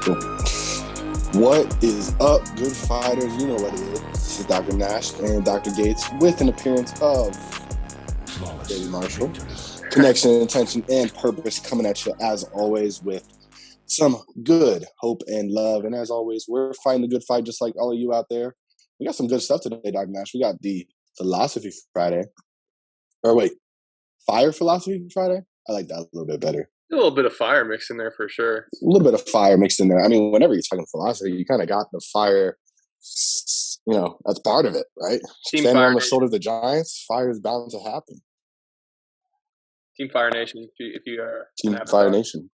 Cool. What is up, good fighters? You know what it is. This is Dr. Nash and Dr. Gates with an appearance of David Marshall. Connection, intention, and purpose coming at you as always with some good hope and love. And as always, we're fighting the good fight just like all of you out there. We got some good stuff today, Dr. Nash. We got the Philosophy Friday. Or wait, Phire Philosophy Friday? I like that a little bit better. A little bit of fire mixed in there for sure. A little bit of fire mixed in there. I mean, whenever you're talking philosophy, you kind of got the fire, that's part of it, right? Team Standing Fire on the Nation. shoulder of the giants, fire is bound to happen. Team Fire Nation, if you are. Team Fire Nation.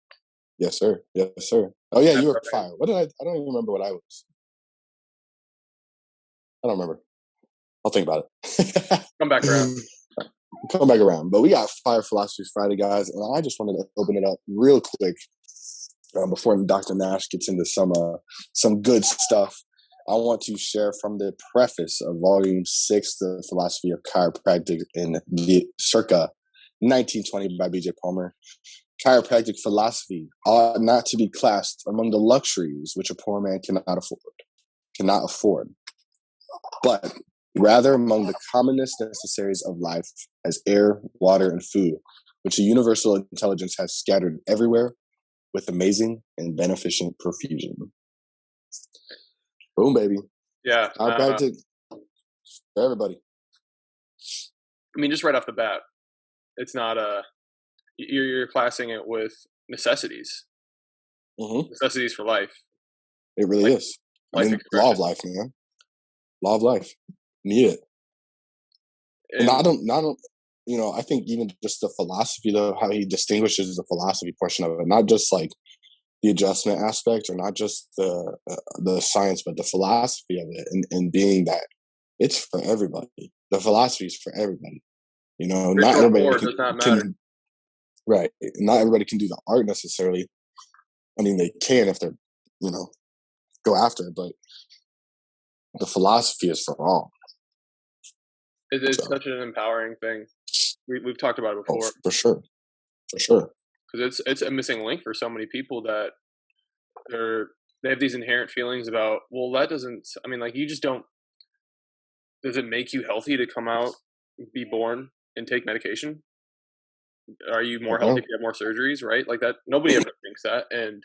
Yes, sir. Yes, sir. Oh, yeah, you were fire. What did I don't even remember what I was. I don't remember. I'll think about it. Come back around. Come back around. But we got Phire Philosophy Friday, guys, and I just wanted to open it up real quick before Dr. Nash gets into some good stuff. I want to share from the preface of Volume 6, The Philosophy of Chiropractic in the circa 1920 by B.J. Palmer. Chiropractic philosophy ought not to be classed among the luxuries which a poor man cannot afford, but rather among the commonest necessaries of life, as air, water, and food, which a universal intelligence has scattered everywhere with amazing and beneficent profusion. Boom, baby. Yeah. Chiropractic for everybody. I mean, just right off the bat, it's not you're classing it with necessities. Mm-hmm. Necessities for life. It really is. I mean, law of life, man. Law of life. Need it. And I think even just the philosophy, though, how he distinguishes the philosophy portion of it, not just like the adjustment aspect or not just the science, but the philosophy of it and being that it's for everybody. The philosophy is for everybody. Not everybody does not matter. Right. Not everybody can do the art necessarily. I mean, they can if they're, go after it, but the philosophy is for all. It is such an empowering thing. We've talked about it before. For sure. Because it's a missing link for so many people that they have these inherent feelings about, well, that doesn't, I mean, like, you just don't, does it make you healthy to come out, be born, and take medication? Are you more healthy if you have more surgeries, right? Like that, nobody ever thinks that. And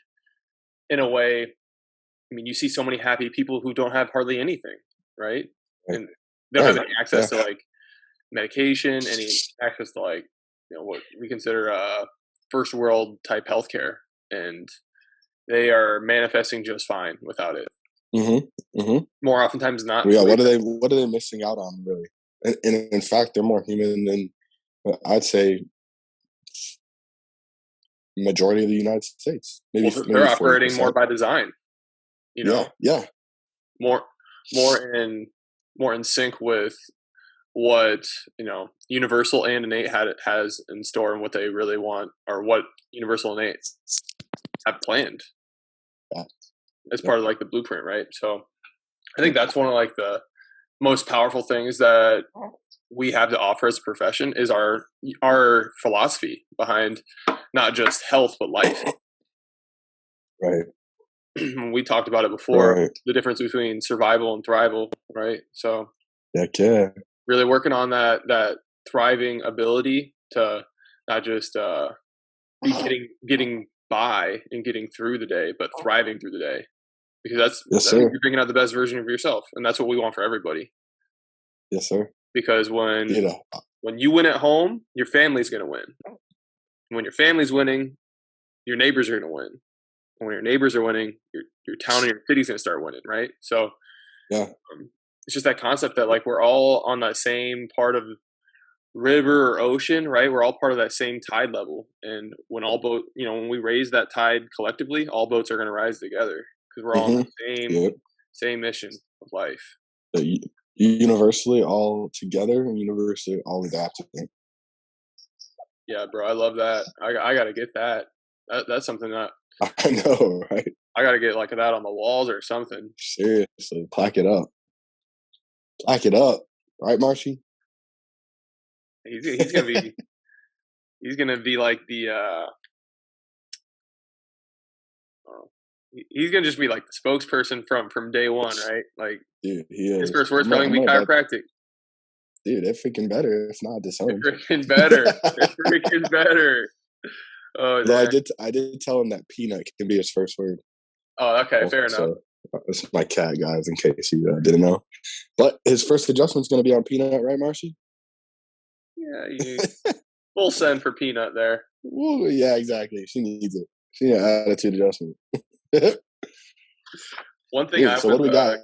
in a way, I mean, you see so many happy people who don't have hardly anything, right? And they don't have any access to like medication, any access to like, what we consider first world type healthcare, and they are manifesting just fine without it. Mm-hmm. Mm-hmm. More oftentimes than not. Yeah. What are they missing out on, really? And in fact, they're more human than I'd say majority of the United States. Maybe they're operating 40%. More by design. Yeah. More in sync with what Universal and Innate has in store and what they really want, or what Universal and Innate have planned as part of like the blueprint, right? So I think that's one of like the most powerful things that we have to offer as a profession is our philosophy behind not just health but life. Right. We talked about it before, the difference between survival and thrival, right? So really working on that thriving ability to not just be getting by and getting through the day, but thriving through the day, because that's you're bringing out the best version of yourself, and that's what we want for everybody. Yes, sir. Because when you win at home, your family's going to win. When your family's winning, your neighbors are going to win. And when your neighbors are winning, your town and your city's going to start winning, right? So it's just that concept that like we're all on that same part of river or ocean, right? We're all part of that same tide level, and when when we raise that tide collectively, all boats are going to rise together because we're all on the same mission of life. Universally all together and universally all adapting. Yeah, bro, I love that. I got to get that. That's something that I know, right? I got to get like that on the walls or something. Seriously, plaque it up, right, Marshy? He's gonna be he's gonna be like the he's gonna just be like the spokesperson from day one, right? Like Dude, he his is. first words probably I'm gonna be gonna bet, chiropractic. dude, they're freaking better. If not, They're disowned. freaking better. They're freaking better. Oh, Though damn. I did tell him that peanut can be his first word. Oh, okay, fair enough. Also, it's my cat, guys, in case you didn't know. But his first adjustment's going to be on peanut, right, Marcy? Yeah, you full send for Peanut there. Ooh, yeah, exactly. She needs it. She needs an attitude adjustment. One thing Dude, I so was, what do we got?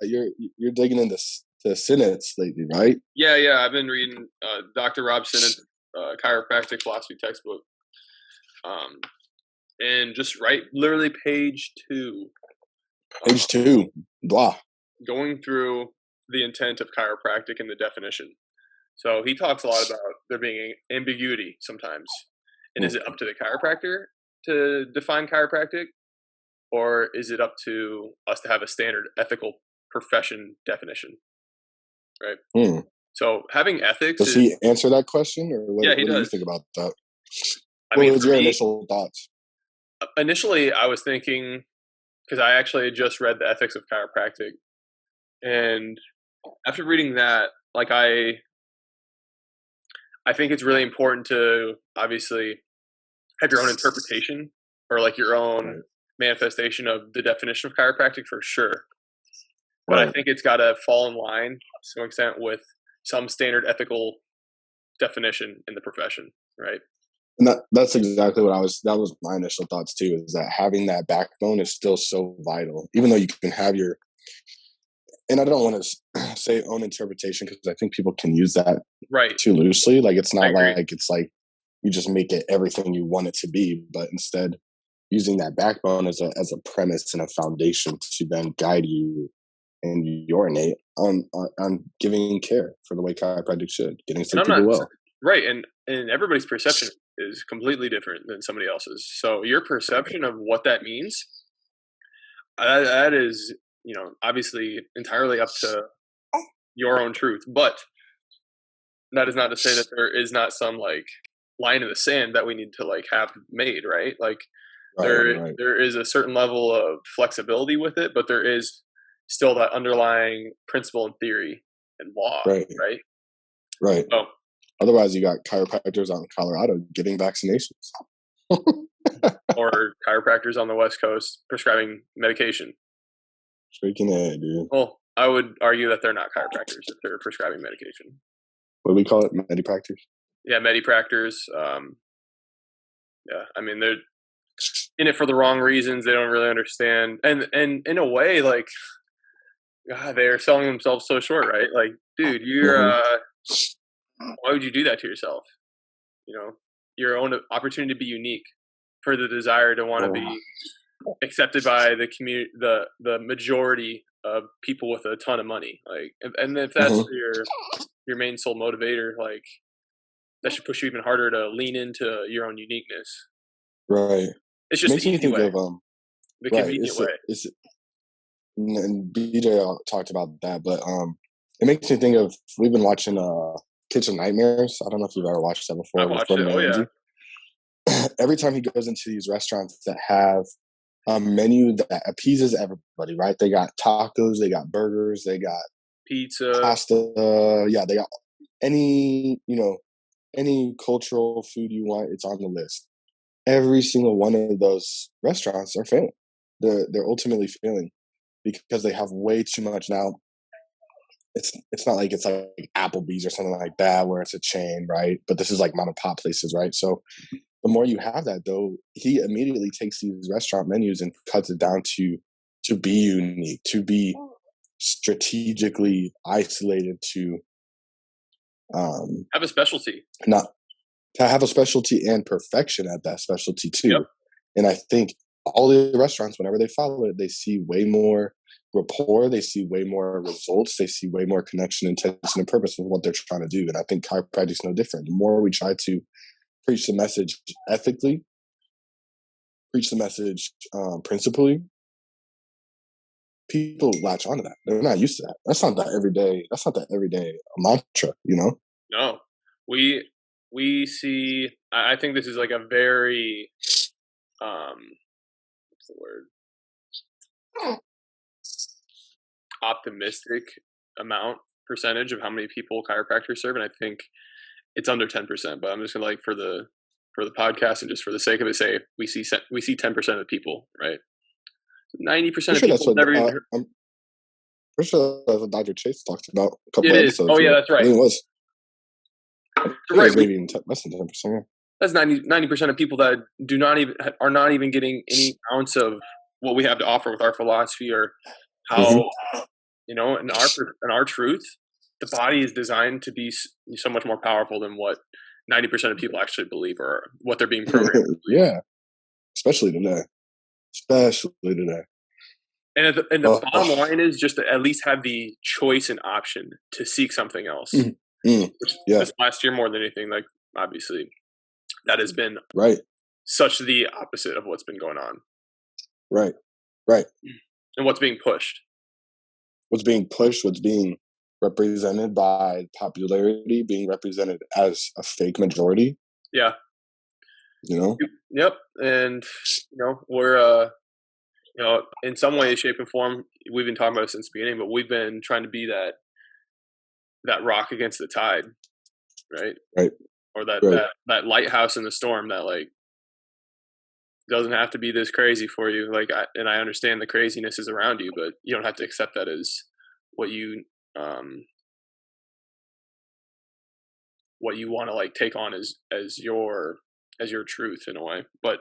You're digging into the Sinnots lately, right? yeah, I've been reading Dr. Rob Sinnot's Chiropractic Philosophy textbook, and just literally page 2, Page 2. Blah. going through the intent of chiropractic and the definition. So he talks a lot about there being ambiguity sometimes. And is it up to the chiropractor to define chiropractic? Or is it up to us to have a standard ethical profession definition? Right. So having ethics Does he answer that question, or yeah, he what do you does. think about that? I What mean, was for your me, initial thoughts? initially I was thinking, because I actually had just read the ethics of chiropractic, and after reading that, like I think it's really important to obviously have your own interpretation or like your own manifestation of the definition of chiropractic for sure. But I think it's got to fall in line to some extent with some standard ethical definition in the profession, right? And that's exactly what that was my initial thoughts too, is that having that backbone is still so vital, even though you can have and I don't want to say own interpretation, because I think people can use that too loosely. Like, it's not like it's like you just make it everything you want it to be, but instead using that backbone as a premise and a foundation to then guide you and urinate on giving care for the way chiropractic should, getting sick people well. Right, and everybody's perception is completely different than somebody else's. So your perception of what that means, that is, obviously entirely up to your own truth. But that is not to say that there is not some like line in the sand that we need to like have made, right? Like there is a certain level of flexibility with it, but there is still that underlying principle and theory and law, right? Right. So, otherwise, you got chiropractors out in Colorado giving vaccinations. Or chiropractors on the West Coast prescribing medication. Shaking it, dude. Well, I would argue that they're not chiropractors if they're prescribing medication. What do we call it? Medipractors? Yeah, medipractors. Yeah, I mean, they're in it for the wrong reasons. They don't really understand. And in a way, like, God, they're selling themselves so short, right? Like, dude, why would you do that to yourself? Your own opportunity to be unique, for the desire to want to be accepted by the community, the majority of people with a ton of money. Like, and if that's your main sole motivator, like, that should push you even harder to lean into your own uniqueness. Right. It's just makes me think of the convenient way. And BJ talked about that, but it makes me think of, we've been watching Kitchen Nightmares. I don't know if you've ever watched that before. I watched it. Oh yeah. Every time he goes into these restaurants that have a menu that appeases everybody, right? They got tacos, they got burgers, they got pizza, pasta. Yeah, they got any cultural food you want. It's on the list. Every single one of those restaurants are failing. They're ultimately failing because they have way too much now. It's not like it's like Applebee's or something like that where it's a chain, right? But this is like mom and pop places, right? So the more you have that, though, he immediately takes these restaurant menus and cuts it down to be unique, to be strategically isolated, to have a specialty, not to have a specialty and perfection at that specialty too. Yep. And I think all the restaurants, whenever they follow it, they see way more rapport, they see way more results, they see way more connection, intention, and purpose of what they're trying to do. And I think chiropractic is no different. The more we try to preach the message ethically, preach the message principally, people latch onto that. They're not used to that. That's not that everyday mantra, No, we see. I think this is like a very what's the word? optimistic percentage of how many people chiropractors serve, and I think it's under 10%. But I'm just gonna, like, for the podcast and just for the sake of it, say we see 10% of people, right? 90% of people never even heard. I'm pretty sure that's what Dr. Chase talked about a couple It of is. episodes Oh yeah, ago. that's right. I think it was. Right. Maybe even less than 10%. That's 90% of people that are not even getting any ounce of what we have to offer with our philosophy, or how, in our truth, the body is designed to be so much more powerful than what 90% of people actually believe, or what they're being programmed to believe. Yeah, especially today. And the bottom line is just to at least have the choice and option to seek something else. This last year, more than anything, like, obviously, that has been such the opposite of what's been going on. Right. And what's being pushed. What's being represented by popularity, being represented as a fake majority. Yeah. Yep. And, we're, in some way, shape, and form, we've been talking about it since the beginning, but we've been trying to be that rock against the tide, right? Right. Or that lighthouse in the storm that, like, doesn't have to be this crazy for you. Like, I understand the craziness is around you, but you don't have to accept that as what you want to, like, take on as your truth in a way. But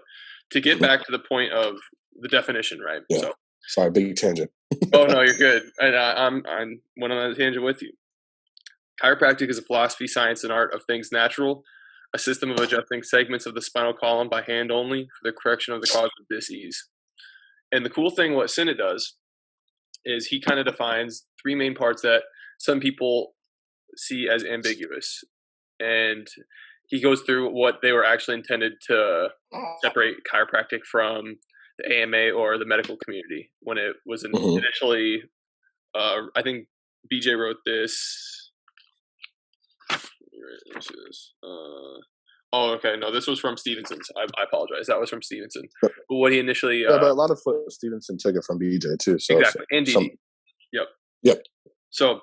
to get back to the point of the definition, right? Yeah. So, sorry, big tangent. Oh no, you're good. And I'm went on a tangent with you. Chiropractic is a philosophy, science, and art of things natural, a system of adjusting segments of the spinal column by hand only for the correction of the cause of dis-ease. And the cool thing, what Sinnot does, is he kind of defines three main parts that some people see as ambiguous. And he goes through what they were actually intended to separate chiropractic from the AMA or the medical community. When it was initially, I think BJ wrote this. Let me see this. Okay. No, this was from Stevenson's. I apologize. That was from Stevenson. But what he initially... but a lot of Stevenson took it from BJ too. So exactly. And DD. Yep. So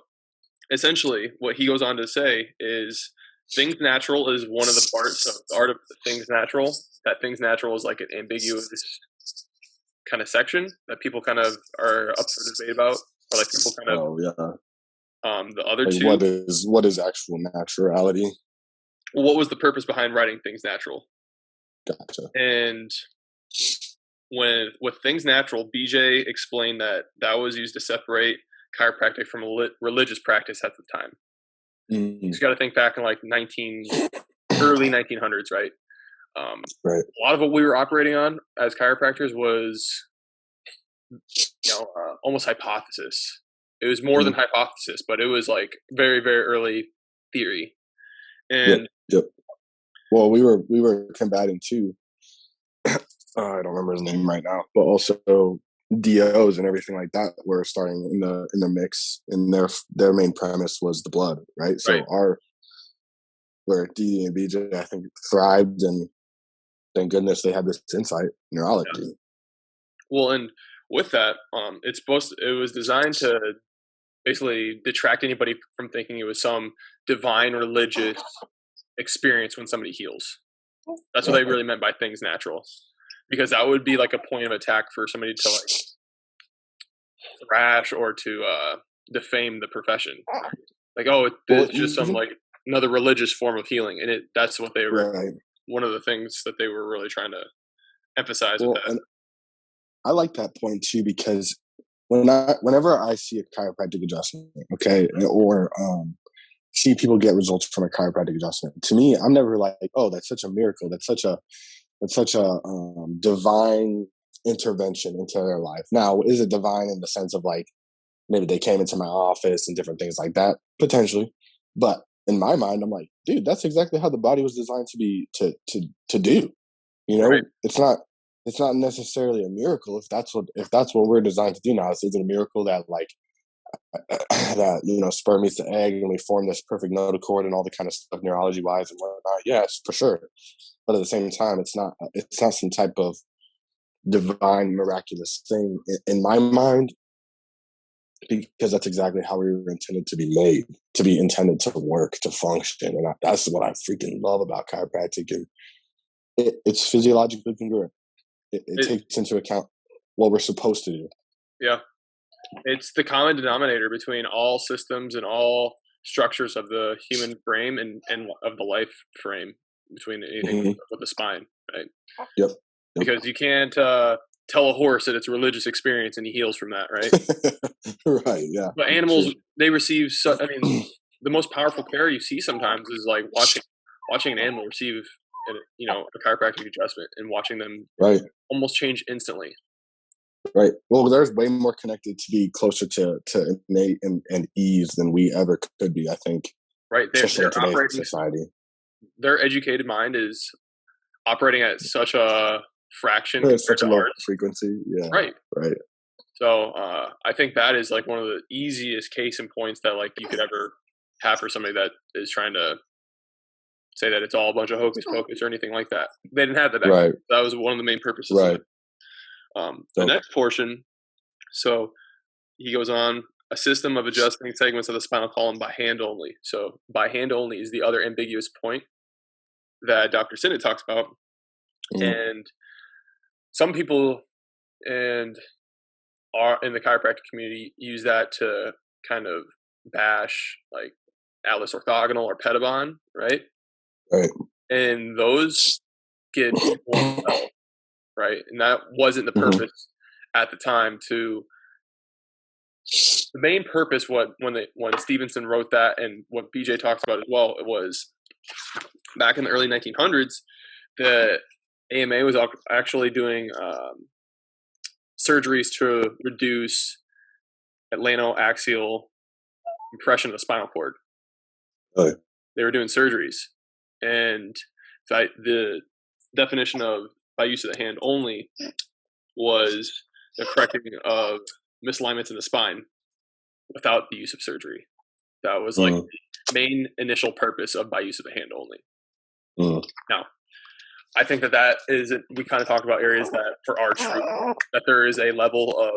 essentially, what he goes on to say is things natural is one of the parts of the art of things natural. That things natural is like an ambiguous kind of section that people kind of are up for debate about. Or like people kind of... Oh, yeah. The other two... What is actual naturality? Well, what was the purpose behind writing things natural? Gotcha. And with things natural, BJ explained that was used to separate chiropractic from religious practice at the time. You got to think back in like early 1900s, right? Right. A lot of what we were operating on as chiropractors was, almost hypothesis. It was more than hypothesis, but it was like very, very early theory. And yep. Well, we were combating too. I don't remember his name right now, but also DOs and everything like that were starting in the mix, and their main premise was the blood, right? So where DD and BJ, I think, thrived, and thank goodness they had this insight, neurology. Yeah. Well, and with that, it was designed to basically detract anybody from thinking it was some divine religious experience when somebody heals. That's what they really meant by things natural, because that would be like a point of attack for somebody to like thrash or to defame the profession. Like, it's just some like another religious form of healing, and that's what they were. One of the things that they were really trying to emphasize with that. And I like that point too, because whenever I see a chiropractic adjustment, okay, or see people get results from a chiropractic adjustment, to me, I'm never like, oh, that's such a miracle. That's such a divine intervention into their life. Now, is it divine in the sense of like maybe they came into my office and different things like that? Potentially. But in my mind, I'm like, dude, that's exactly how the body was designed to be to do. Right. It's not necessarily a miracle if that's what we're designed to do now. Is it a miracle that like that sperm meets the egg and we form this perfect notochord and all the kind of stuff neurology wise and whatnot? Yes, for sure. But at the same time, it's not some type of divine, miraculous thing in my mind, because that's exactly how we were intended to be made, to be intended to work, to function. And that's what I freaking love about chiropractic. And it's physiologically congruent. It takes into account what we're supposed to do. Yeah. It's the common denominator between all systems and all structures of the human frame and of the life frame, between anything with the spine, right? Yep. Because you can't tell a horse that it's a religious experience and he heals from that, right? Right, yeah. But animals, they receive, the most powerful care you see sometimes is like watching an animal receive, a chiropractic adjustment and watching them almost change instantly. Right. Well, there's way more connected to be closer to innate and ease than we ever could be, I think. Right. They're operating, society. Their educated mind is operating at such a fraction compared such to a low ours. Frequency. Yeah. Right. So I think that is like one of the easiest case in points that like you could ever have for somebody that is trying to say that it's all a bunch of hocus pocus or anything like that. They didn't have that back then. That was one of the main purposes of it. The next portion, so he goes on, a system of adjusting segments of the spinal column by hand only. So by hand only is the other ambiguous point that Dr. Sinnot talks about. And some people are in the chiropractic community use that to kind of bash like Atlas orthogonal or Pedibond, right? Right. And those get people help, right? And that wasn't the purpose at the time. The main purpose, when Stevenson wrote that, and what BJ talks about as well, it was back in the early 1900s. The AMA was actually doing surgeries to reduce atlantoaxial compression of the spinal cord. Right. They were doing surgeries, and the definition of by use of the hand only was the correcting of misalignments in the spine without the use of surgery. That was like the main initial purpose of by use of the hand only. Now, I think that is, we kind of talked about areas that for our truth, that there is a level of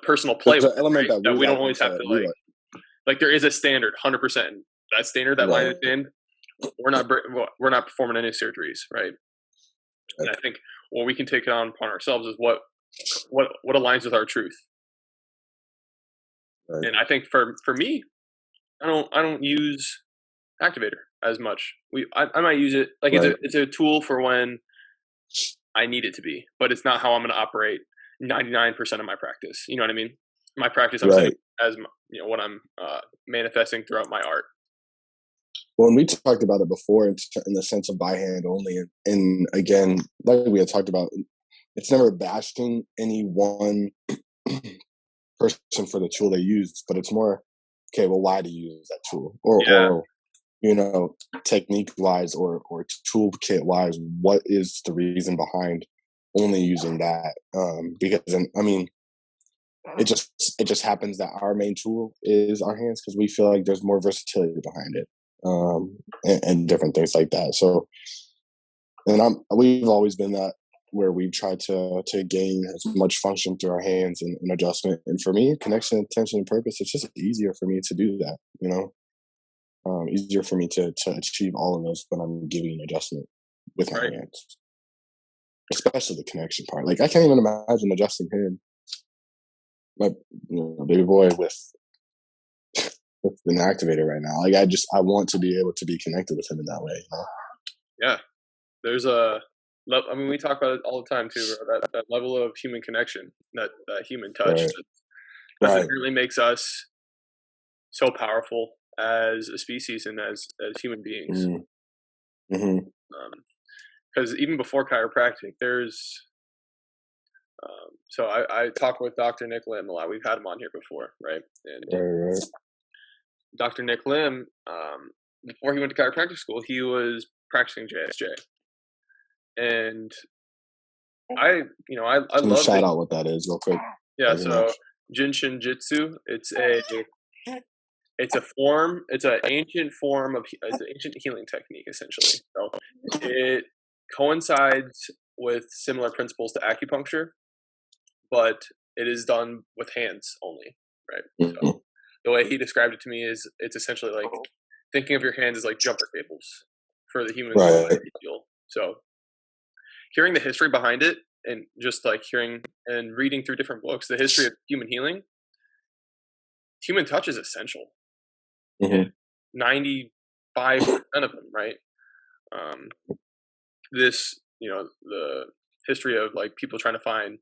personal play with element right? that we don't always have to like there is a standard 100%. That standard that line is in, we're not performing any surgeries, right? And I think what we can take it on upon ourselves is what aligns with our truth. Right. And I think for me, I don't use activator as much. I might use it like it's a tool for when I need it to be, but it's not how I'm going to operate 99% of my practice. You know what I mean? My practice, I'm saying, as what I'm manifesting throughout my art. Well, and we talked about it before in the sense of by hand only, and again, like we had talked about, it's never bashing any one person for the tool they use, but it's more, okay, well, why do you use that tool? Or technique wise or toolkit wise, what is the reason behind only using that? Because it just happens that our main tool is our hands because we feel like there's more versatility behind it, and different things like that. So, and we've always been that where we've tried to gain as much function through our hands and adjustment. And for me, connection, intention, and purpose, it's just easier for me to do that. Easier for me to achieve all of those when I'm giving an adjustment with my hands, especially the connection part. Like I can't even imagine adjusting him, my baby boy, with an activator right now. Like I want to be able to be connected with him in that way. Yeah, there's we talk about it all the time too, bro, that level of human connection, that human touch, that really makes us so powerful as a species and as human beings. Because even before chiropractic, there's so I talk with Dr. Nick Lim a lot. We've had him on here before, right? And Dr. Nick Lim, before he went to chiropractic school, he was practicing JSJ, and I love shout out what that is real quick. Yeah, so Jinshin Jitsu, it's an ancient form of it's an ancient healing technique essentially. So coincides with similar principles to acupuncture, but it is done with hands only, right? Mm-hmm. So the way he described it to me is it's essentially like thinking of your hands as like jumper cables for the human body to heal. So hearing the history behind it and just like hearing and reading through different books, the history of human healing, human touch is essential. Mm-hmm. 95% of them, right? This, the history of like people trying to find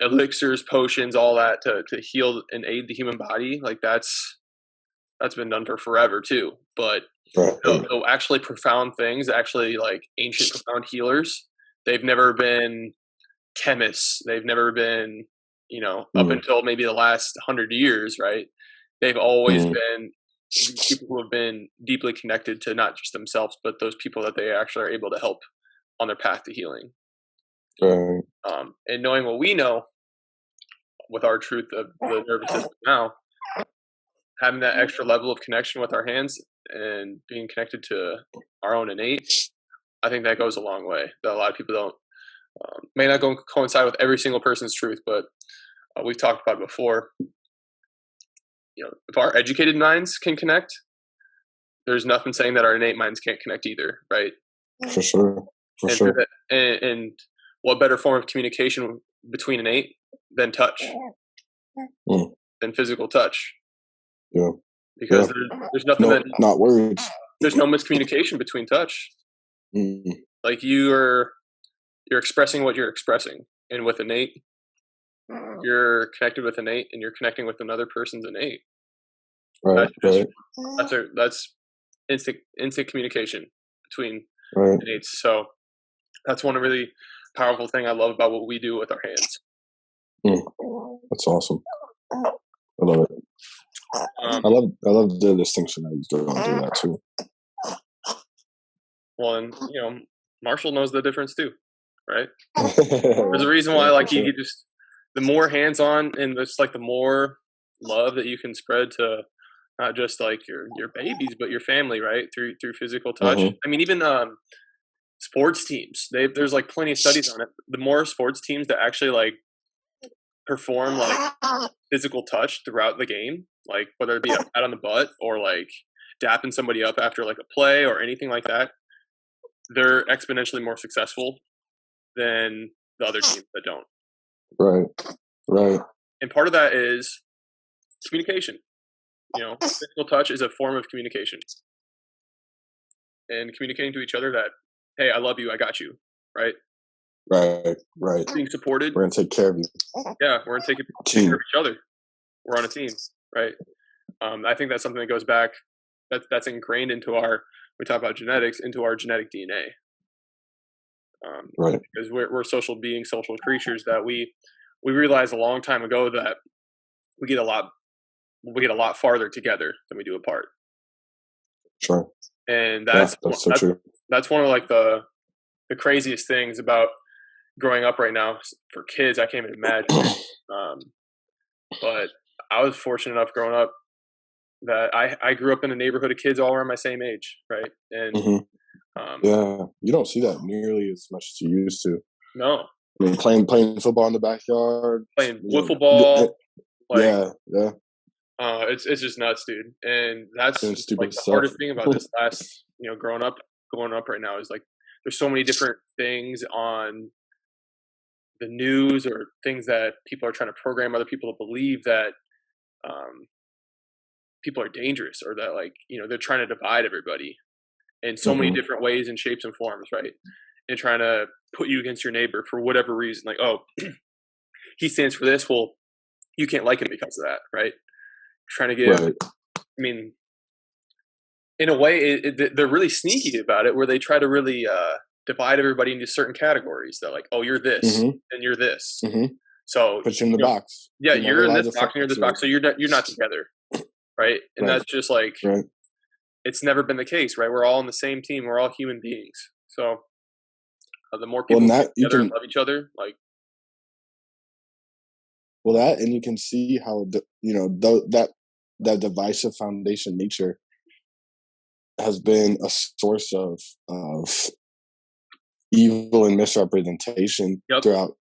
elixirs, potions, all that to heal and aid the human body, like that's been done for forever too. But the actually profound things, actually like ancient profound healers, they've never been chemists. They've never been, up until maybe the last 100 years, right? They've always been people who have been deeply connected to not just themselves, but those people that they actually are able to help on their path to healing. And knowing what we know with our truth of the nervous system now, having that extra level of connection with our hands and being connected to our own innate, I think that goes a long way. That a lot of people don't, may not coincide with every single person's truth, but we've talked about it before. If our educated minds can connect, there's nothing saying that our innate minds can't connect either, right? For sure. And what better form of communication between innate than touch, than physical touch? Yeah. Because there's nothing not words. There's no miscommunication between touch. Like you're expressing what you're expressing, and with innate, you're connected with innate, and you're connecting with another person's innate. Right. That's instant communication between innates. So that's one really powerful thing I love about what we do with our hands. That's awesome. I love it. I love the distinction that he's doing through that too. Well, and Marshall knows the difference too, right? There's a reason why, like, he just, the more hands-on and just like the more love that you can spread to not just like your babies, but your family, right? Through physical touch. I mean, even sports teams, there's like plenty of studies on it. The more sports teams that actually like perform like physical touch throughout the game, like whether it be a pat on the butt or like dapping somebody up after like a play or anything like that, they're exponentially more successful than the other teams that don't. Right. And part of that is communication. Physical touch is a form of communication. And communicating to each other that, hey, I love you, I got you, right? Right. Being supported. We're going to take care of you. Yeah, we're going to take care of each other. We're on a team, right? I think that's something that goes back, that's ingrained into we talk about genetics, into our genetic DNA. Right. Because we're social beings, social creatures, that we realized a long time ago that we get a lot farther together than we do apart. Sure. And that's so true. That's one of like the craziest things about growing up right now for kids. I can't even imagine. But I was fortunate enough growing up that I grew up in a neighborhood of kids all around my same age, right? And you don't see that nearly as much as you used to. No. I mean, playing football in the backyard, playing wiffle ball. Yeah. It's just nuts, dude. And that's like the hardest thing about this last, growing up right now is like there's so many different things on the news or things that people are trying to program other people to believe that people are dangerous, or that like, they're trying to divide everybody in so many different ways and shapes and forms, right? And trying to put you against your neighbor for whatever reason. Like, oh, he stands for this. Well, you can't like him because of that, right? Trying to give, I mean, in a way, they're really sneaky about it, where they try to really divide everybody into certain categories. They're like, oh, you're this and you're this. So put you in the box. Yeah, you're in this box and you're in this box. So you're not together, right? And that's just like, it's never been the case, right? We're all on the same team. We're all human beings. So the more people get together and love each other, like. Well, and you can see how that divisive foundation nature has been a source of evil and misrepresentation Yep. throughout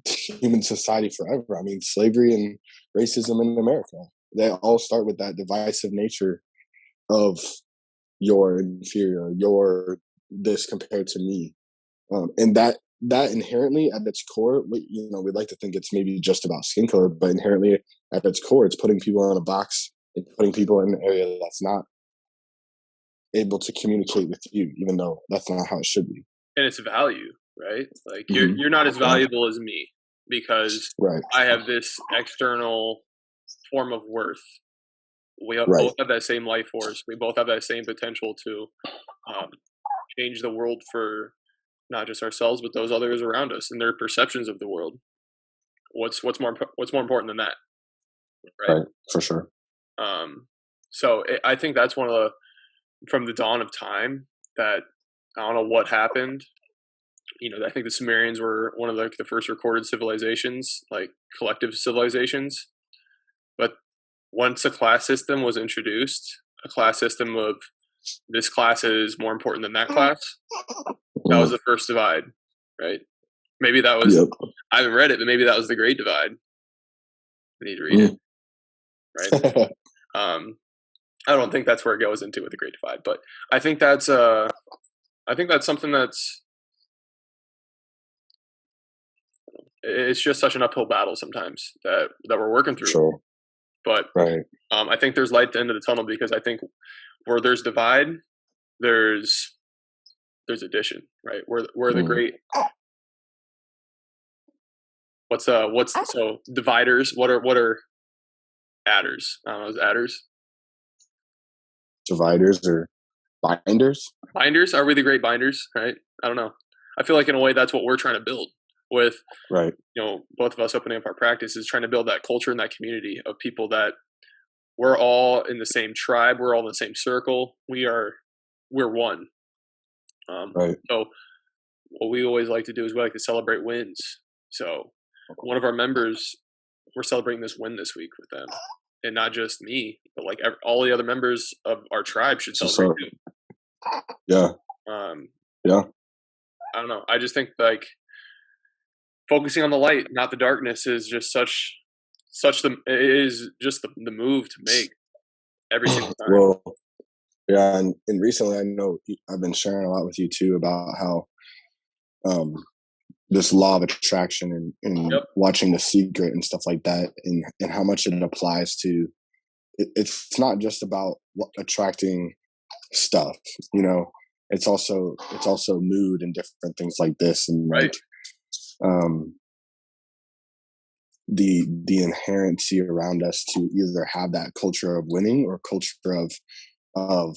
human society forever. I mean, slavery and racism in America, they all start with that divisive nature of you're inferior, you're this compared to me. And that inherently at its core, we like to think it's maybe just about skin color, but inherently at its core, it's putting people in a box and putting people in an area that's not able to communicate with you, even though that's not how it should be. And it's value, right? Like Mm-hmm. you're not as valuable as me because Right. I have this external form of worth. We Right. both have that same life force. We both have that same potential to change the world for not just ourselves, but those others around us and their perceptions of the world. What's more important than that, right? For sure. I think that's one of the, from the dawn of time, that I don't know what happened. I think the Sumerians were one of the first recorded civilizations, like collective civilizations. But once a class system was introduced, a class system of this class is more important than that class, that was the first divide, right? Maybe that was, I haven't read it, but maybe that was the Great Divide. We need to read it, right? I don't think that's where it goes into with the Great Divide, but I think that's something that's, it's just such an uphill battle sometimes that we're working through. Sure. But I think there's light at the end of the tunnel, because I think where there's divide, there's addition, right? Where the great, so dividers, what are adders? I don't know, is adders? Dividers or binders? Binders? Are we the great binders, right? I don't know. I feel like in a way that's what we're trying to build with, both of us opening up our practice, is trying to build that culture and that community of people that we're all in the same tribe. We're all in the same circle. We're one. So what we always like to do is we like to celebrate wins. So one of our members, we're celebrating this win this week with them, and not just me, but like all the other members of our tribe should celebrate too. Yeah. I don't know. I just think like focusing on the light, not the darkness, is just it is just the move to make every single time. Well, yeah, and recently I know I've been sharing a lot with you too about how this law of attraction and watching The Secret and stuff like that, and how much it applies to it's not just about attracting stuff, it's also mood and different things like this, and the inherency around us to either have that culture of winning or culture of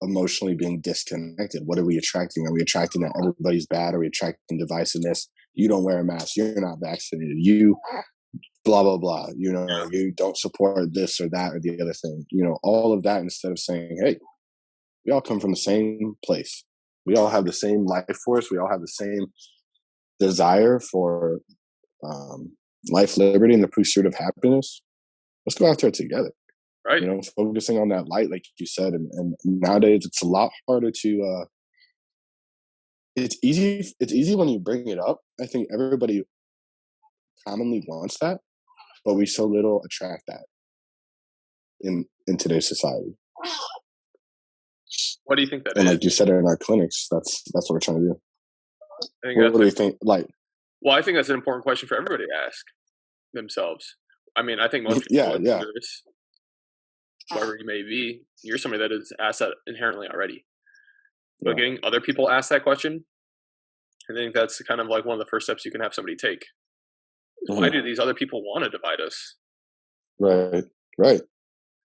emotionally being disconnected. What are we attracting? Are we attracting that everybody's bad? Are we attracting divisiveness? You don't wear a mask, you're not vaccinated, you blah blah blah, you don't support this or that or the other thing, all of that, instead of saying, hey, we all come from the same place, we all have the same life force, we all have the same desire for life, liberty, and the pursuit of happiness. Let's go after it together. Right. Focusing on that light, like you said, and nowadays it's a lot harder to. It's easy when you bring it up. I think everybody commonly wants that, but we so little attract that in today's society. What do you think that and is? Like you said, in our clinics, that's what we're trying to do. What do you think? Well, I think that's an important question for everybody to ask themselves. I mean, I think most people are nervous. Whoever you may be, you're somebody that is asked that inherently already. But getting other people ask that question, I think that's kind of like one of the first steps you can have somebody take. Why do these other people want to divide us? Right.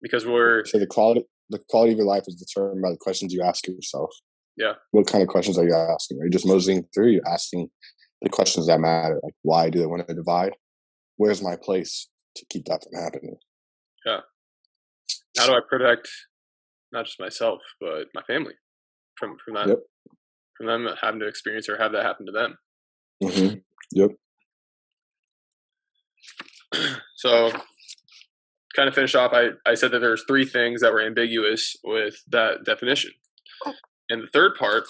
Because the quality of your life is determined by the questions you ask yourself. Yeah. What kind of questions are you asking? Are you just moseying through? You're asking the questions that matter. Like, why do they want to divide? Where's my place to keep that from happening? Yeah. How do I protect not just myself, but my family from that, from them having to experience or have that happen to them? Mm-hmm. Yep. So, kind of finish off, I said that there's 3 things that were ambiguous with that definition. And the third part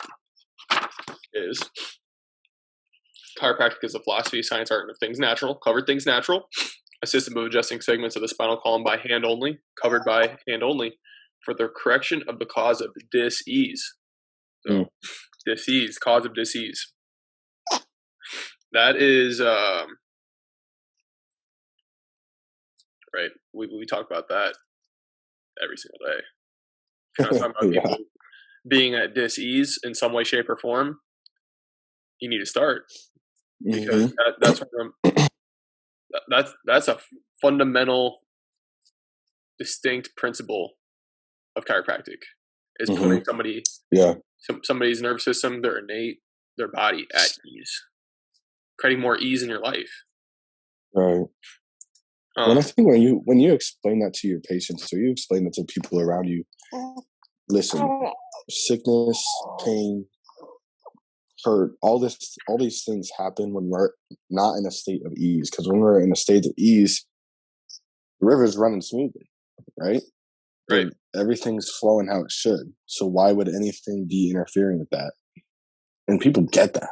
is chiropractic is the philosophy, science, art, and of things natural. Covered things natural. A system of adjusting segments of the spinal column by hand only, covered by hand only, for the correction of the cause of dis-ease. So, dis-ease, cause of dis-ease. That is, right, we talk about that every single day. If you're not talking about people being at dis-ease in some way, shape, or form, you need to start. Because that's a fundamental, distinct principle of chiropractic, is putting somebody's nervous system, their innate, their body at ease, creating more ease in your life. Right. And I think when you explain that to your patients, or you explain that to people around you, listen, sickness, pain, hurt, all these things happen when we're not in a state of ease. Because when we're in a state of ease, the river's running smoothly, right? Right. And everything's flowing how it should. So why would anything be interfering with that? And people get that.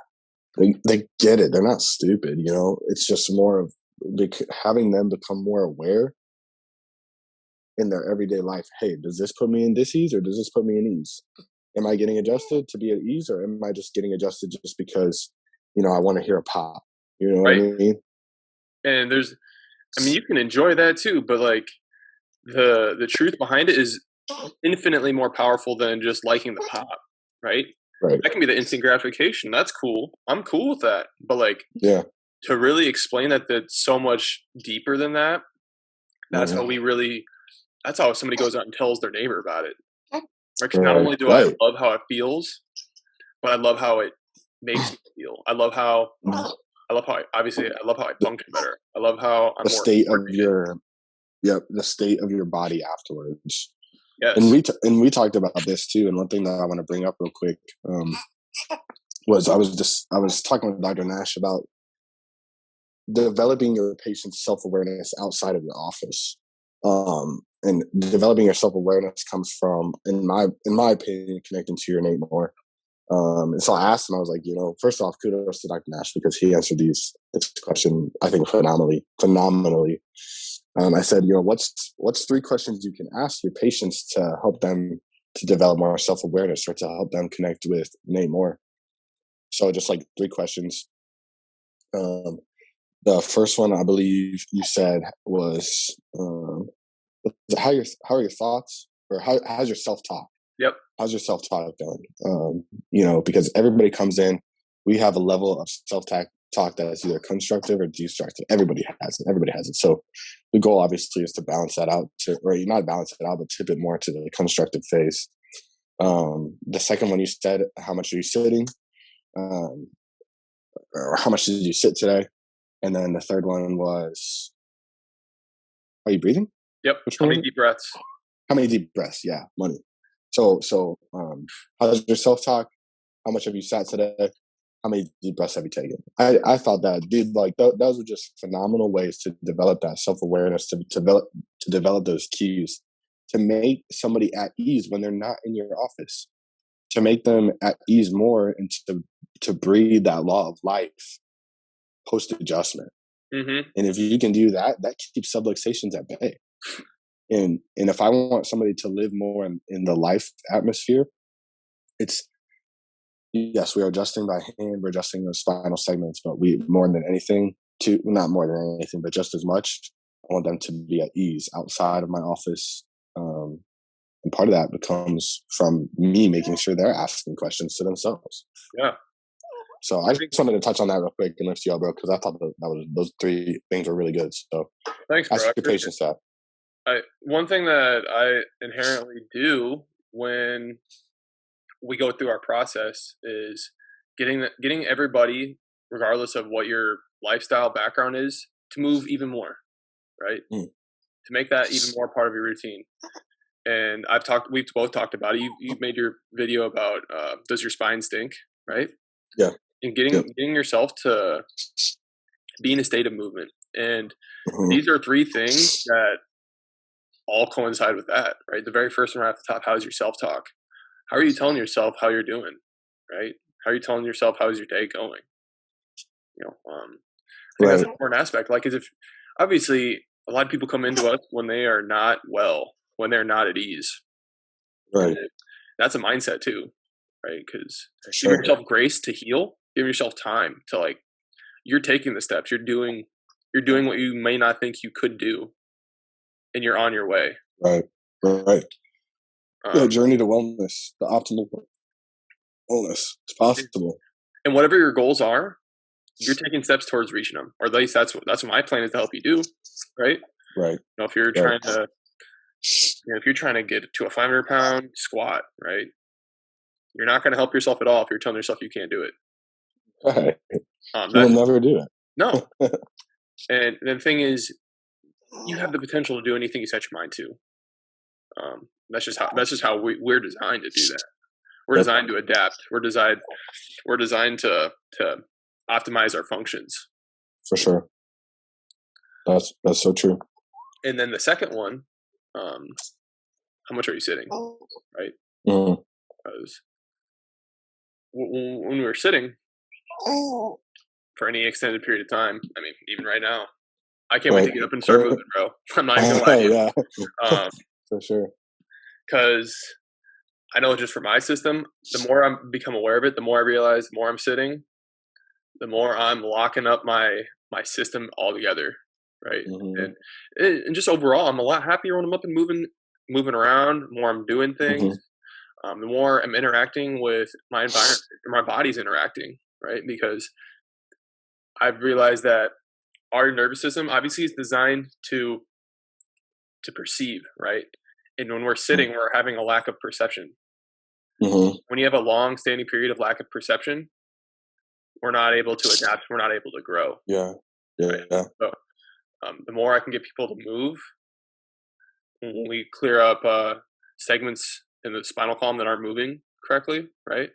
They get it. They're not stupid, you know? It's just more of having them become more aware in their everyday life. Hey, does this put me in dis-ease, or does this put me in ease? Am I getting adjusted to be at ease, or am I just getting adjusted just because, you know, I want to hear a pop? You know what I mean? And you can enjoy that too, but like the truth behind it is infinitely more powerful than just liking the pop, right? Right. That can be the instant gratification. That's cool. I'm cool with that. But like, to really explain that that's so much deeper than that, that's that's how somebody goes out and tells their neighbor about it. Right? 'Cause not only do I love how it feels, but I love how it makes me feel. I love how I function better. I love how I'm the state of the state of your body afterwards. Yes. And we talked about this too. And one thing that I want to bring up real quick was I was talking with Dr. Nash about developing your patient's self-awareness outside of your office. And developing your self-awareness comes from, in my opinion, connecting to your innate more. And so I asked him, I was like, you know, first off, kudos to Dr. Nash, because he answered this question, I think, phenomenally. I said, you know, what's 3 questions you can ask your patients to help them to develop more self-awareness, or to help them connect with innate more? So just like 3 questions. The first one, I believe you said, was how are your thoughts, or how's your self-talk? Yep. How's your self-talk going? You know, because everybody comes in, we have a level of self-talk that is either constructive or destructive. Everybody has it. So the goal, obviously, is to balance that out, or not balance it out, but tip it more to the constructive phase. The second one, you said, how much are you sitting? Or how much did you sit today? And then the third one was, are you breathing? Yep. How many deep breaths? How many deep breaths? Yeah, money. So how's your self-talk? How much have you sat today? How many deep breaths have you taken? I thought that, dude, like those were just phenomenal ways to develop that self-awareness, to develop those cues, to make somebody at ease when they're not in your office, to make them at ease more, and to breathe that law of life post-adjustment. And if you can do that, that keeps subluxations at bay. And if I want somebody to live more in the life atmosphere, it's, yes, we are adjusting by hand, we're adjusting those spinal segments, but not more than anything, but just as much, I want them to be at ease outside of my office. And part of that becomes from me making sure they're asking questions to themselves. Yeah. So I just wanted to touch on that real quick and lift you up, bro, because I thought those 3 things were really good. So thanks, bro. ask your patients that. One thing that I inherently do when we go through our process is getting everybody, regardless of what your lifestyle background is, to move even more, right? To make that even more part of your routine. And we've both talked about it. You made your video about does your spine stink, right? Yeah. And getting yourself to be in a state of movement. And these are 3 things that all coincide with that, right? The very first one right at the top, how's your self-talk? How are you telling yourself how you're doing, right? How are you telling yourself how's your day going? I think that's an important aspect. Like, is if obviously a lot of people come into us when they are not well, when they're not at ease. Right. That's a mindset too, right? Because Sure. give yourself grace to heal, give yourself time to, like, you're taking the steps, you're doing what you may not think you could do, and you're on your way. Right. Journey to wellness, the optimal wellness. It's possible. And whatever your goals are, you're taking steps towards reaching them, or at least that's what my plan is to help you do, right? Right. If you're trying to, if you're trying to get to a 500-pound squat, right? You're not going to help yourself at all if you're telling yourself you can't do it. Right. You'll never do it. No. And the thing is, you have the potential to do anything you set your mind to. That's just how we're designed to do that. We're designed to adapt. We're designed to optimize our functions. For sure. That's so true. And then the second one, how much are you sitting? Right? Mm-hmm. Because when we're sitting for any extended period of time, I mean, even right now, I can't wait to get up and start moving, bro. I'm not even gonna lie to you. Yeah. For sure. Because I know just for my system, the more I become aware of it, the more I realize, the more I'm sitting, the more I'm locking up my system altogether, right? Mm-hmm. And just overall, I'm a lot happier when I'm up and moving around. The more I'm doing things, the more I'm interacting with my environment. My body's interacting, right? Because I've realized that our nervous system obviously is designed to perceive, right? And when we're sitting, we're having a lack of perception. Mm-hmm. When you have a long standing period of lack of perception, we're not able to adapt. We're not able to grow. Yeah. Right? So, the more I can get people to move, when we clear up segments in the spinal column that aren't moving correctly, right?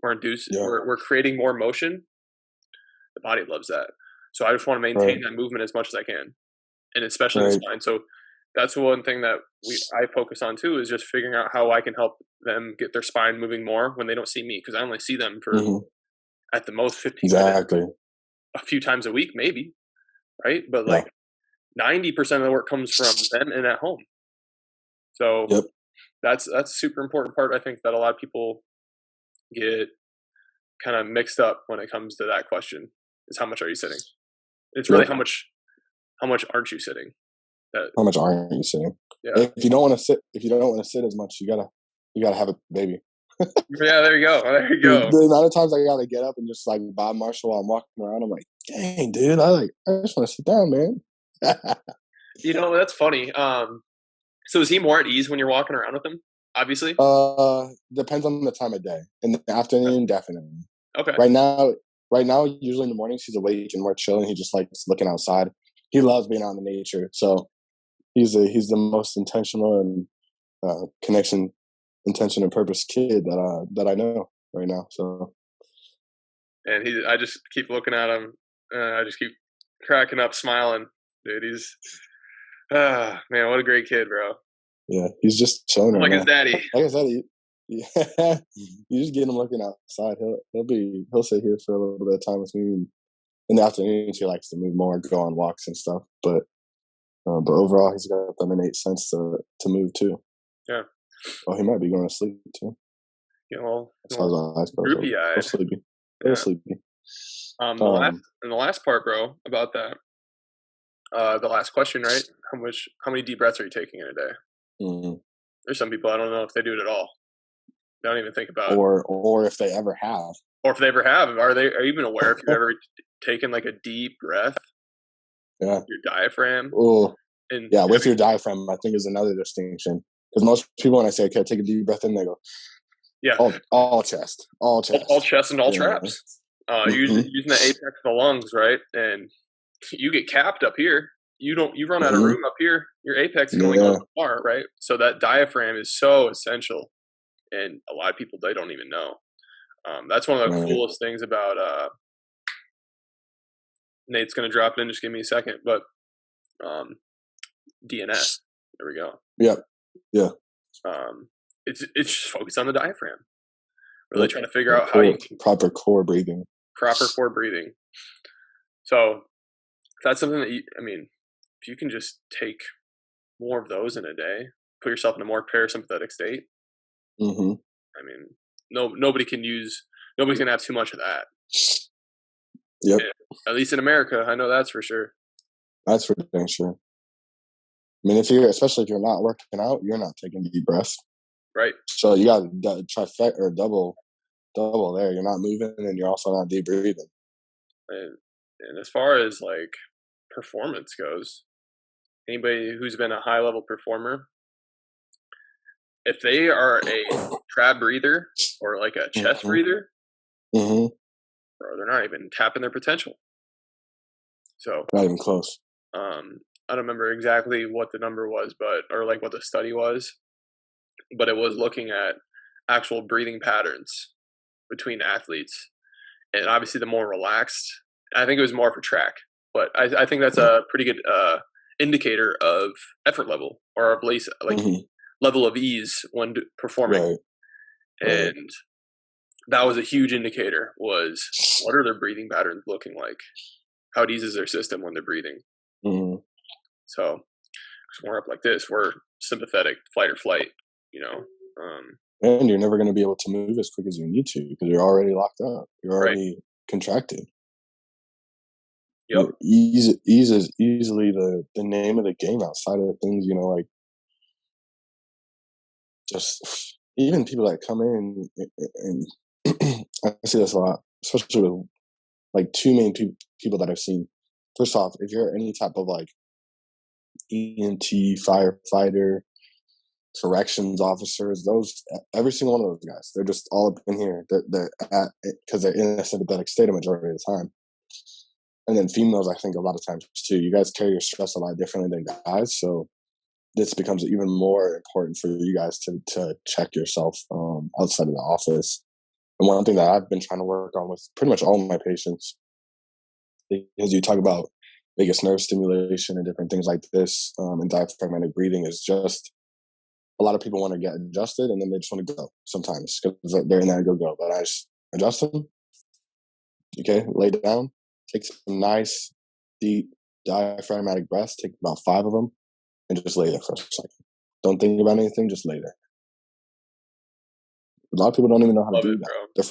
We're creating more motion. The body loves that. So I just want to maintain that movement as much as I can, and especially the spine. So that's one thing that I focus on too, is just figuring out how I can help them get their spine moving more when they don't see me, because I only see them for at the most 15 minutes, a few times a week, maybe, right? But like 90% of the work comes from them and at home. So that's a super important part. I think that a lot of people get kind of mixed up when it comes to that question, is how much are you sitting? It's really how much aren't you sitting? How much aren't you sitting? Yeah. If you don't want to sit as much, you gotta have a baby. Yeah, there you go. The amount of times I gotta get up and just like Bob Marshall while I'm walking around, I'm like, dang, dude, I just want to sit down, man. That's funny. So is he more at ease when you're walking around with him? Obviously. Depends on the time of day. In the afternoon, definitely. Okay. Right now, usually in the mornings, he's awake and we're chilling. He just likes looking outside. He loves being out in the nature. So he's the most intentional and intention and purpose kid that I know right now. So. And I just keep looking at him. I just keep cracking up, smiling. Dude, he's man, what a great kid, bro. Yeah, he's just chilling right like now. His daddy. Like I said, you just get him looking outside. He'll sit here for a little bit of time with me. In the afternoons, he likes to move more, go on walks and stuff. But overall, he's got an innate sense to move too. Yeah. Well, he might be going to sleep too. Yeah, well, droopy-eyed. Sleepy. Yeah. Sleepy. The last part, bro, about that. The last question, right? How many deep breaths are you taking in a day? Mm-hmm. There's some people, I don't know if they do it at all. They don't even think about it. Or if they ever have. Or if they ever have. Are you even aware if you've ever taken like a deep breath? Yeah. Your diaphragm. Oh. Yeah, with your diaphragm, I think is another distinction. Because most people, when I say, okay, take a deep breath in, they go, yeah, all chest. All chest and all traps. Using the apex of the lungs, right? And you get capped up here. You run out of room up here. Your apex can only go so far, right? So that diaphragm is so essential, and a lot of people, they don't even know. That's one of the coolest things about Nate's going to drop it in. Just give me a second, but DNS. There we go. Yeah. It's just focused on the diaphragm. Really trying to figure out how you proper core breathing. Proper core breathing. So that's something that if you can just take more of those in a day, put yourself in a more parasympathetic state. Mm-hmm. I mean, nobody's gonna have too much of that. Yep. At least in America, I know that's for sure. That's for dang sure. I mean, especially if you're not working out, you're not taking deep breaths. Right. So you got to trifecta or double there. You're not moving, and you're also not deep breathing. And as far as like performance goes, anybody who's been a high level performer, if they are a trap breather or like a chest breather, or they're not even tapping their potential. So not even close. I don't remember exactly what the number was, or like what the study was, but it was looking at actual breathing patterns between athletes. And obviously the more relaxed, I think it was more for track, but I think that's a pretty good indicator of effort level, or of least like level of ease when performing. Right. And that was a huge indicator, was what are their breathing patterns looking like? How it eases their system when they're breathing. So when we're up like this, we're sympathetic, fight or flight, you know. And you're never going to be able to move as quick as you need to because you're already locked up. You're already contracted. Yep. Ease is easily the name of the game outside of things, you know, like just even people that come in and I see this a lot, especially with like two main people that I've seen. First off, if you're any type of like EMT, firefighter, corrections officers, every single one of those guys, they're just all up in here. They're at because they're in a sympathetic state a majority of the time. And then females, I think a lot of times too. You guys carry your stress a lot differently than guys, so this becomes even more important for you guys to check yourself outside of the office. And one thing that I've been trying to work on with pretty much all of my patients, because you talk about vagus nerve stimulation and different things like this, and diaphragmatic breathing, is just a lot of people want to get adjusted and then they just want to go sometimes because they're in that go. But I just adjust them. Okay, lay down, take some nice, deep diaphragmatic breaths, take about 5 of them, and just lay there for a second. Don't think about anything, just lay there. A lot of people don't even know how to do that. Their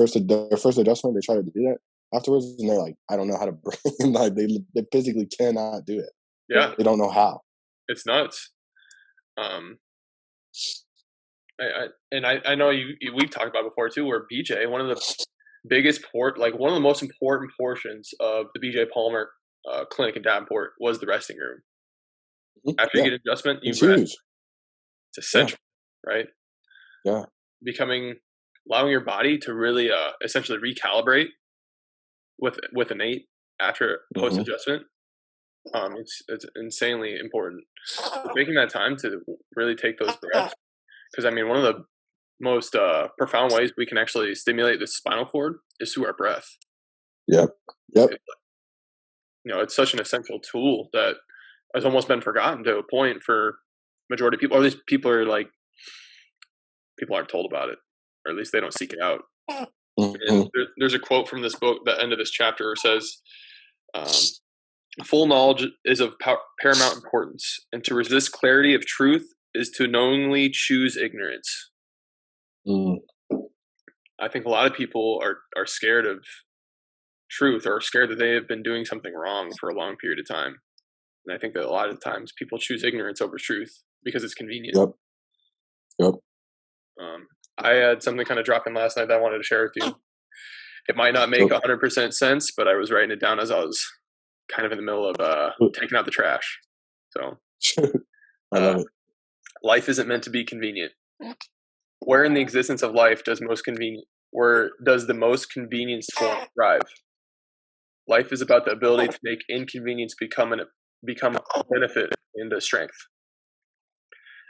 first adjustment, they try to do that afterwards, and they're like, I don't know how to breathe. Like they physically cannot do it. Yeah. They don't know how. It's nuts. I know we've talked about before too, where BJ, one of the most important portions of the BJ Palmer clinic in Davenport was the resting room. After you get adjustment, you rest. It's essential, right? Yeah. Allowing your body to really essentially recalibrate with innate after post adjustment. It's insanely important. Making that time to really take those breaths, because I mean, one of the most profound ways we can actually stimulate the spinal cord is through our breath. Yep. It's such an essential tool that has almost been forgotten to a point for majority of people. Or at least people aren't told about it, or at least they don't seek it out. And there's a quote from this book, the end of this chapter, says, full knowledge is of paramount importance, and to resist clarity of truth is to knowingly choose ignorance. I think a lot of people are scared of truth, or scared that they have been doing something wrong for a long period of time. And I think that a lot of times people choose ignorance over truth because it's convenient. Yep. I had something kind of drop in last night that I wanted to share with you. It might not make 100% sense, but I was writing it down as I was kind of in the middle of taking out the trash. So I love it. Life isn't meant to be convenient. Where in the existence of life does the most convenienced form thrive? Life is about the ability to make inconvenience become a benefit and a strength.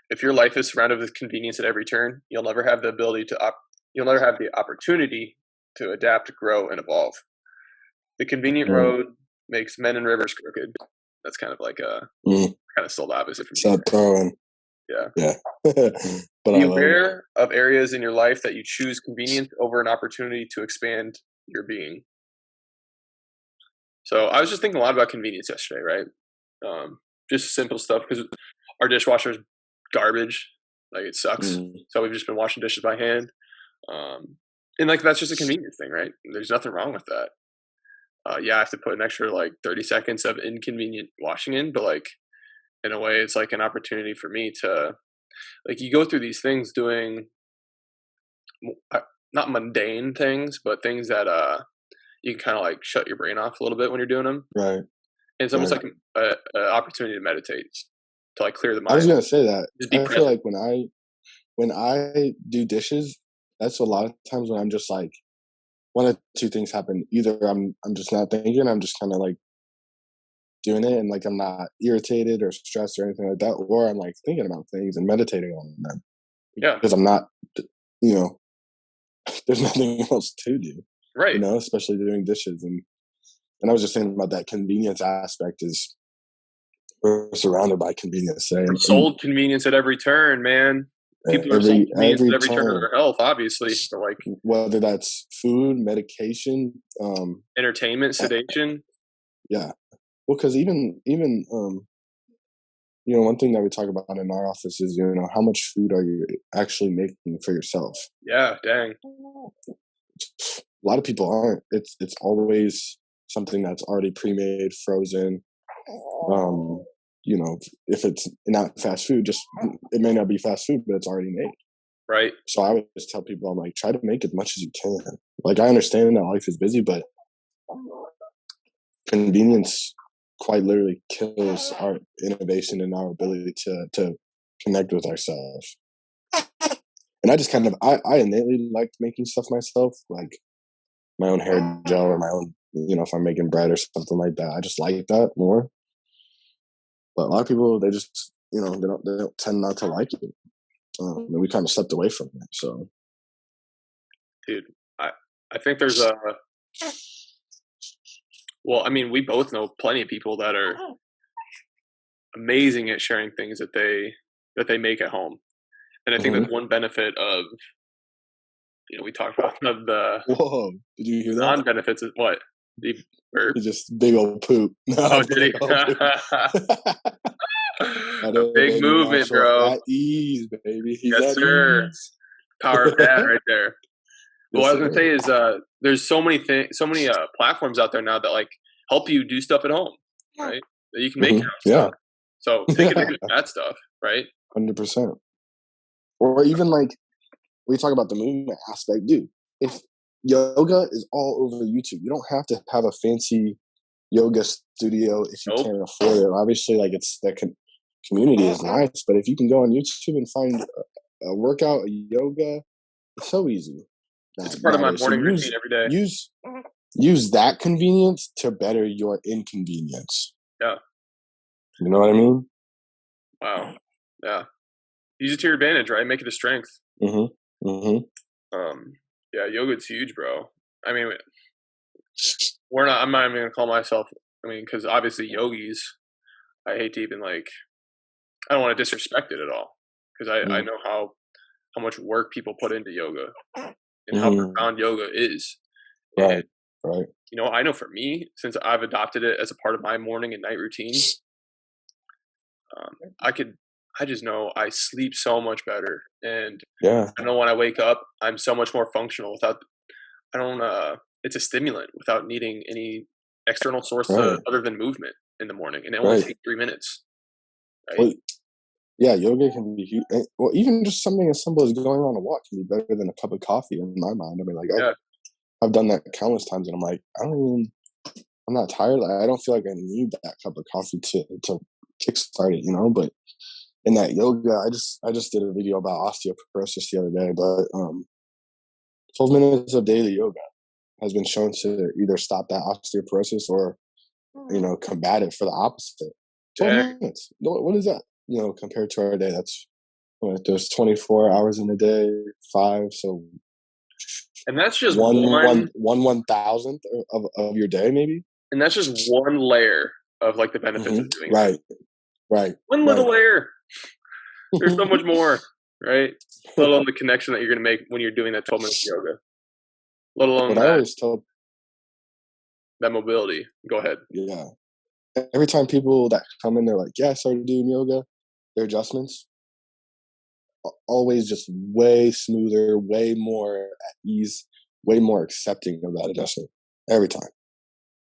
If your life is surrounded with convenience at every turn, you'll never have the opportunity to adapt, grow, and evolve. The convenient road makes men and rivers crooked. That's kind of like kind of still the opposite from Yeah. But be aware of areas in your life that you choose convenience over an opportunity to expand your being. So I was just thinking a lot about convenience yesterday, right? Just simple stuff because our dishwasher is garbage. Like it sucks. So we've just been washing dishes by hand. And like that's just a convenience thing, right? There's nothing wrong with that. Yeah, I have to put an extra like 30 seconds of inconvenient washing in, but like in a way, it's like an opportunity for me to like you go through these things doing not mundane things, but things that you can kind of like shut your brain off a little bit when you're doing them. Right. And it's almost like an opportunity to meditate, to like clear the mind. I was gonna say that. Just be I present. feel like when I do dishes, that's a lot of times when I'm just like one of two things happen. Either I'm just not thinking, I'm just kind of like doing it, and like I'm not irritated or stressed or anything like that, or I'm like thinking about things and meditating on them. Yeah. Because I'm not, you know, there's nothing else to do. Right. You know, especially doing dishes. And I was just thinking about that convenience aspect is we're surrounded by convenience. We're sold convenience at every turn, man. People are sold convenience at every turn of their health, obviously. So like whether that's food, medication, entertainment, sedation. Yeah. Well, because even you know, one thing that we talk about in our office is, you know, how much food are you actually making for yourself? Yeah, dang. A lot of people aren't. It's always something that's already pre-made, frozen. You know, if it's not fast food, just it may not be fast food, but it's already made. Right. So I would just tell people, I'm like, try to make as much as you can. Like, I understand that life is busy, but convenience quite literally kills our innovation and our ability to connect with ourselves. And I just kind of, I innately like making stuff myself, like my own hair gel or my own, you know, if I'm making bread or something like that. I just like that more. But a lot of people, they just, you know, they don't tend not to like it. And we kind of stepped away from it. So, dude, I think there's a. Well, I mean, we both know plenty of people that are amazing at sharing things that they make at home, and I think that's one benefit of. You know, we talked about the. Whoa! Did you hear that? Non-benefits is what? It's just big old poop. Oh, did he? A big movement, bro. At ease, baby. He's yes, sir. Ease. Power of dad, right there. But what I was gonna say is, there's so many platforms out there now that like help you do stuff at home, right? That you can make your own stuff. So take advantage of that stuff, right? 100%. Or even like we talk about the movement aspect, dude. If yoga is all over YouTube, you don't have to have a fancy yoga studio if you can't afford it. Obviously, like it's the community is nice, but if you can go on YouTube and find a workout, a yoga, it's so easy. It's part of my morning routine every day. Use that convenience to better your inconvenience. Yeah. You know what I mean? Wow. Yeah. Use it to your advantage, right? Make it a strength. Yeah, yoga's huge, bro. I mean, I'm not even gonna call myself. I mean, because obviously yogis, I hate to even like. I don't want to disrespect it at all because I know how much work people put into yoga and how profound yoga is. Right. You know, I know for me, since I've adopted it as a part of my morning and night routine, I just know I sleep so much better, and I know when I wake up, I'm so much more functional without. It's a stimulant without needing any external source other than movement in the morning, and it only takes 3 minutes. Right? Well, yeah, yoga can be huge. Well, even just something as simple as going on a walk can be better than a cup of coffee in my mind. I mean, like I've done that countless times, and I'm like, I'm not tired. I don't feel like I need that cup of coffee to kickstart it, you know. But in that yoga, I just did a video about osteoporosis the other day. But 12 minutes of daily yoga has been shown to either stop that osteoporosis or, you know, combat it for the opposite. 12 minutes. What is that? You know, compared to our day, that's there's 24 hours in a day, 5. So, and that's just one thousandth of your day, maybe. And that's just one layer of like the benefits of doing that. Right. One little layer. There's so much more, right? Let alone the connection that you're going to make when you're doing that 12 minutes of yoga. Let alone what I always tell that mobility. Go ahead. Yeah. Every time people that come in, they're like, yeah, I started doing yoga, their adjustments, always just way smoother, way more at ease, way more accepting of that adjustment every time.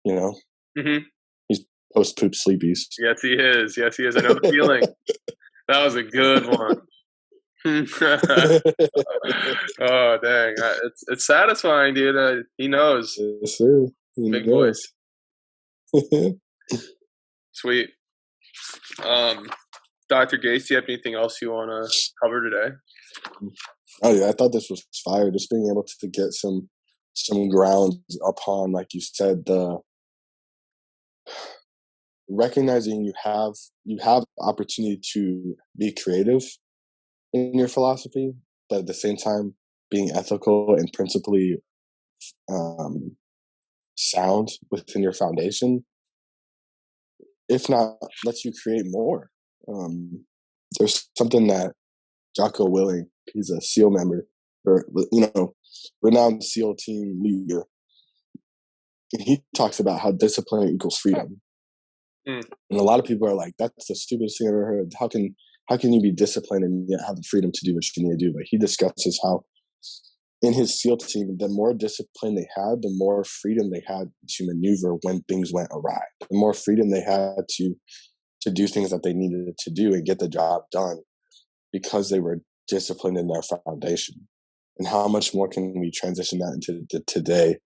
You know, Mm-hmm. he's post poop sleepies. Yes, he is. Yes, he is. I know the feeling. That was a good one. Oh dang! It's satisfying, dude. He knows. Yes, sir. He Big knows. boys. Sweet. Dr. Gates, do you have anything else you want to cover today? Oh yeah, I thought this was fire. Just being able to get some ground upon, like you said, the recognizing you have opportunity to be creative in your philosophy, but at the same time being ethical and principally um, sound within your foundation. If not, lets you create more. There's something that Jocko Willing, he's a SEAL member, or renowned SEAL team leader. And he talks about how discipline equals freedom. Mm. And a lot of people are like, "That's the stupidest thing I've ever heard. How can you be disciplined and yet have the freedom to do what you need to do?" But he discusses how in his SEAL team, the more discipline they had, the more freedom they had to maneuver when things went awry. The more freedom they had to do things that they needed to do and get the job done because they were disciplined in their foundation. And how much more can we transition that into today?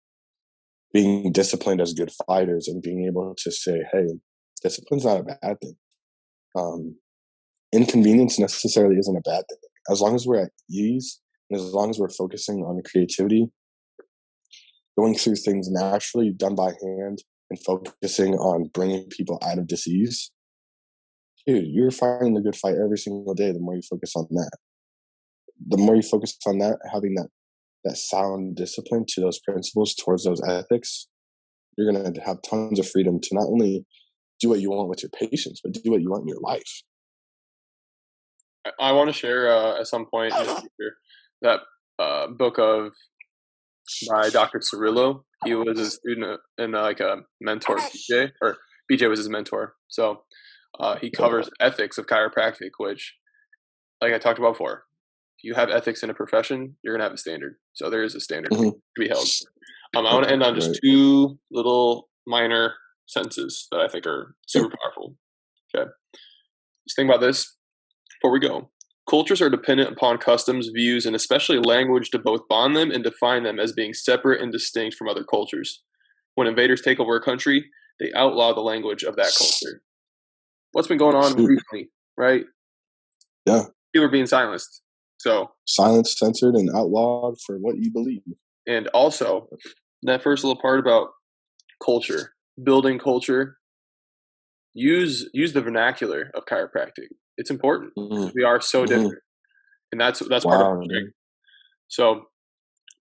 Being disciplined as good fighters and being able to say, hey, discipline's not a bad thing. Inconvenience necessarily isn't a bad thing. As long as we're at ease and as long as we're focusing on creativity, going through things naturally done by hand and focusing on bringing people out of disease, dude, you're fighting a good fight every single day. The more you focus on that, having that sound discipline to those principles towards those ethics, you're going to have tons of freedom to not only do what you want with your patients, but do what you want in your life. I want to share at some point in the future that book by Dr. Cirillo. He was a student and like a mentor of BJ, or BJ was his mentor. So he covers ethics of chiropractic, which, like I talked about before, if you have ethics in a profession, you're gonna have a standard. So there is a standard to be held. I want to end on just two little minor sentences that I think are super powerful. Okay, just think about this before we go. Cultures are dependent upon customs, views, and especially language to both bond them and define them as being separate and distinct from other cultures. When invaders take over a country, they outlaw the language of that culture. What's been going on recently, right? Yeah. People are being silenced. So silenced, censored, and outlawed for what you believe. And also, that first little part about culture, building culture, use the vernacular of chiropractic. It's important. We are so different, and that's part of the strength. So,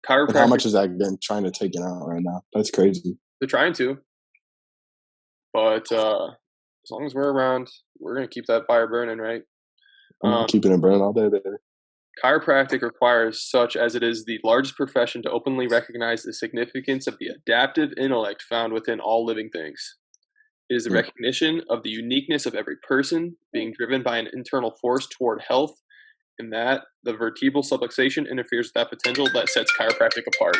chiropractic. And how much is that getting trying to take it out right now? That's crazy. They're trying to, but as long as we're around, we're gonna keep that fire burning, right? I'm keeping it burning all day, baby. Chiropractic requires, such as it is the largest profession, to openly recognize the significance of the adaptive intellect found within all living things. It is the recognition of the uniqueness of every person being driven by an internal force toward health, and that the vertebral subluxation interferes with that potential that sets chiropractic apart.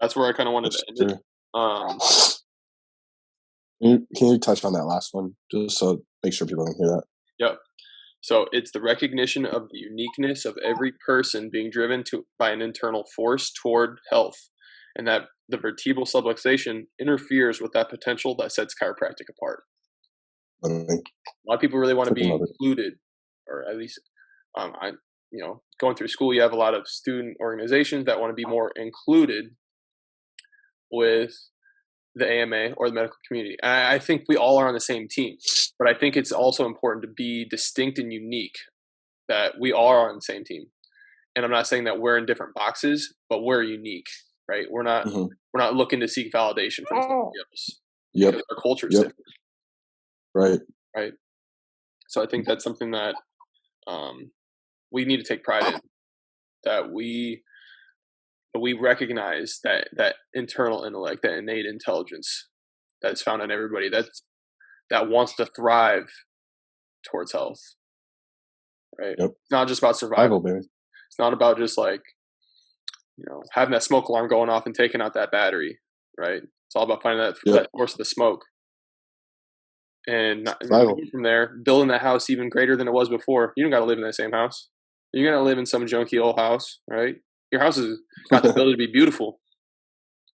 That's where I kind of wanted to end it. Can you touch on that last one, just so make sure people can hear that? Yep. So it's the recognition of the uniqueness of every person being driven by an internal force toward health, and that the vertebral subluxation interferes with that potential that sets chiropractic apart. A lot of people really want to be included, or at least, going through school, you have a lot of student organizations that want to be more included with the AMA or the medical community. And I think we all are on the same team, but I think it's also important to be distinct and unique, that we are on the same team. And I'm not saying that we're in different boxes, but we're unique, right? We're not looking to seek validation from somebody else. Yep. Our culture is different. Right. Right. So I think that's something that we need to take pride in, that we but we recognize that internal intellect, that innate intelligence that is found in everybody that wants to thrive towards health, right? Yep. It's not just about survival. Baby. It's not about just like, having that smoke alarm going off and taking out that battery, right? It's all about finding that source of the smoke. And from there, building that house even greater than it was before. You don't got to live in that same house. You're going to live in some junky old house, right? Your house has got the ability to be beautiful.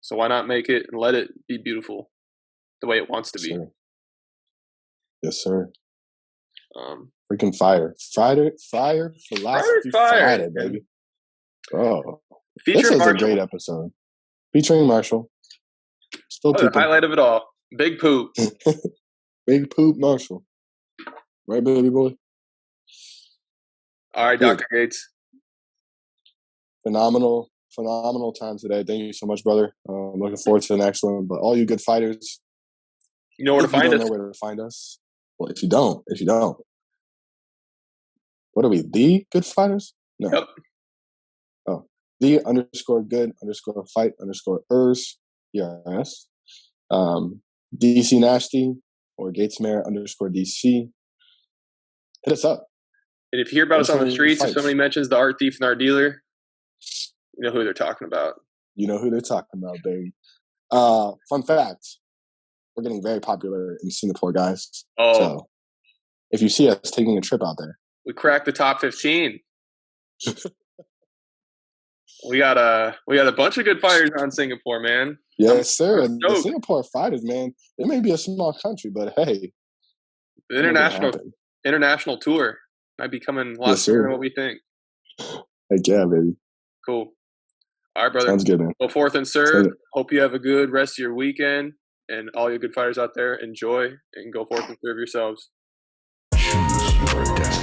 So why not make it and let it be beautiful the way it wants to be? Sure. Yes, sir. Freaking Phire Philosophy Phriday, baby. Oh, this is a great episode. Featuring Marshall. Still the highlight of it all. Big Poop. Big Poop Marshall. Right, baby boy? All right, Dr. Gates. Phenomenal time today. Thank you so much, brother. I'm looking forward to the next one. But all you good fighters, you know where to find us. Know where to find us. Well, if you don't, what are we? The Good Fighters? No. Yep. Oh, the_good_fight_ers. Yes. DC Nasty or Gatesmare_DC. Hit us up. And if you hear about us on the streets, if somebody mentions the art thief and art dealer, you know who they're talking about. You know who they're talking about, baby. Fun fact. We're getting very popular in Singapore, guys. Oh. So if you see us taking a trip out there. We cracked the top 15. We got a bunch of good fighters on Singapore, man. Yes, sir. And the Singapore fighters, man, it may be a small country, but hey. The international tour might be coming a lot sooner than what we think. Heck yeah, baby. Cool. All right, brother. Sounds good, man. Go forth and serve. Hope you have a good rest of your weekend. And all you good fighters out there, enjoy and go forth and serve yourselves. Choose your destiny.